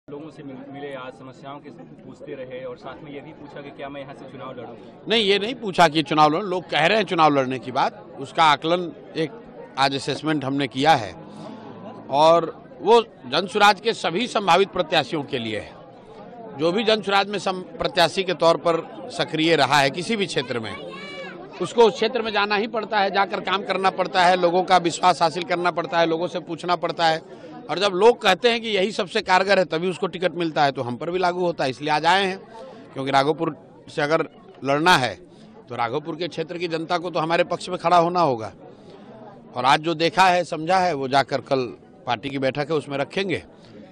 लोगों से मिले, आज समस्याओं के पूछते रहे और साथ में ये भी पूछा कि क्या मैं यहाँ से चुनाव लड़ूं? नहीं, ये नहीं पूछा कि चुनाव लड़ूं। लोग कह रहे हैं चुनाव लड़ने की बात, उसका आकलन एक आज असेसमेंट हमने किया है और वो जनसुराज के सभी संभावित प्रत्याशियों के लिए है। जो भी जनसुराज में प्रत्याशी के तौर पर सक्रिय रहा है किसी भी क्षेत्र में, उसको उस क्षेत्र में जाना ही पड़ता है, जाकर काम करना पड़ता है, लोगों का विश्वास हासिल करना पड़ता है, लोगों से पूछना पड़ता है। और जब लोग कहते हैं कि यही सबसे कारगर है तभी उसको टिकट मिलता है, तो हम पर भी लागू होता है। इसलिए आज आए हैं, क्योंकि राघोपुर से अगर लड़ना है तो राघोपुर के क्षेत्र की जनता को तो हमारे पक्ष में खड़ा होना होगा। और आज जो देखा है, समझा है, वो जाकर कल पार्टी की बैठक है उसमें रखेंगे।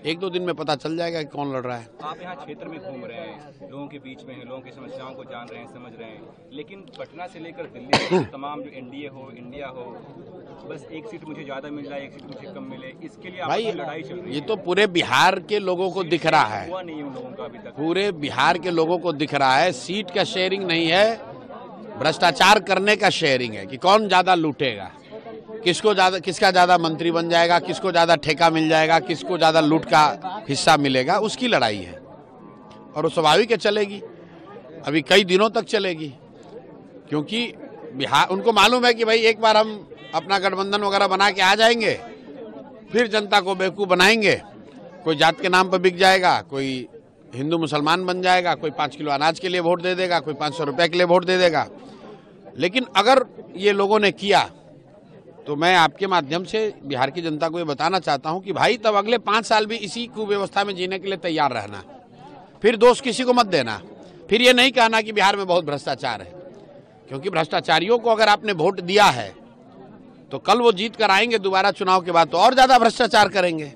एक दो दिन में पता चल जाएगा कि कौन लड़ रहा है। आप यहाँ क्षेत्र में घूम रहे हैं, लोगों के बीच में हैं, लोगों की समस्याओं को जान रहे हैं, समझ रहे हैं, लेकिन पटना से लेकर दिल्ली तक तमाम जो एनडीए हो, इंडिया हो, बस एक सीट मुझे ज्यादा मिल जाए, एक सीट मुझे कम मिले, इसके लिए भाई लड़ाई चल रही है। ये तो पूरे बिहार के लोगों को दिख रहा है, हुआ नहीं उन लोगों का अभी तक। पूरे बिहार के लोगों को दिख रहा है। सीट का शेयरिंग नहीं है, भ्रष्टाचार करने का शेयरिंग है कि कौन ज्यादा लूटेगा, किसका ज्यादा मंत्री बन जाएगा, किसको ज्यादा ठेका मिल जाएगा, किसको ज्यादा लूट का हिस्सा मिलेगा, उसकी लड़ाई है। और वो स्वाभाविक है, चलेगी, अभी कई दिनों तक चलेगी, क्योंकि बिहार उनको मालूम है कि भाई एक बार हम अपना गठबंधन वगैरह बना के आ जाएंगे, फिर जनता को बेवकूफ बनाएंगे। कोई जात के नाम पर बिक जाएगा, कोई हिंदू मुसलमान बन जाएगा, कोई 5 किलो अनाज के लिए वोट दे देगा, कोई 500 रुपए के लिए वोट दे देगा। लेकिन अगर ये लोगों ने किया तो मैं आपके माध्यम से बिहार की जनता को ये बताना चाहता हूं कि भाई तब अगले 5 साल भी इसी कुव्यवस्था में जीने के लिए तैयार रहना, फिर दोष किसी को मत देना, फिर ये नहीं कहना कि बिहार में बहुत भ्रष्टाचार है, क्योंकि भ्रष्टाचारियों को अगर आपने वोट दिया है तो कल वो जीत कर आएंगे दोबारा चुनाव के बाद तो और ज्यादा भ्रष्टाचार करेंगे,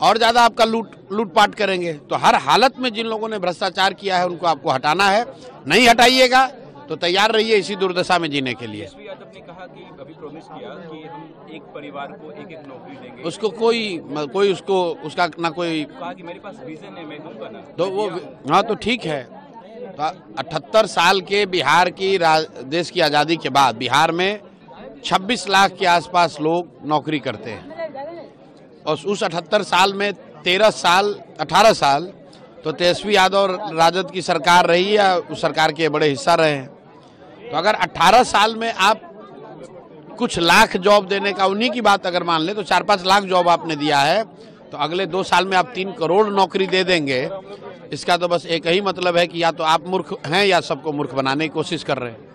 और ज्यादा आपका लूटपाट करेंगे। तो हर हालत में जिन लोगों ने भ्रष्टाचार किया है उनको आपको हटाना है। नहीं हटाइएगा तो तैयार रहिए इसी दुर्दशा में जीने के लिए। यादव ने कहा कि अभी प्रॉमिस किया कि हम एक परिवार को एक नौकरी देंगे। उसको कोई उसका ना कोई कहा कि मेरे पास विजन है, मैं दूंगा ना। तो वो हाँ तो ठीक है। तो 78 साल के बिहार की देश की आज़ादी के बाद बिहार में 26 लाख के आसपास लोग नौकरी करते हैं और उस 78 साल में 18 साल तो तेजस्वी यादव और राजद की सरकार रही या उस सरकार के बड़े हिस्सा रहे हैं। तो अगर 18 साल में आप कुछ लाख जॉब देने का उन्हीं की बात अगर मान ले तो 4-5 लाख जॉब आपने दिया है, तो अगले 2 साल में आप 3 करोड़ नौकरी दे देंगे। इसका तो बस एक ही मतलब है कि या तो आप मूर्ख हैं या सबको मूर्ख बनाने की कोशिश कर रहे हैं।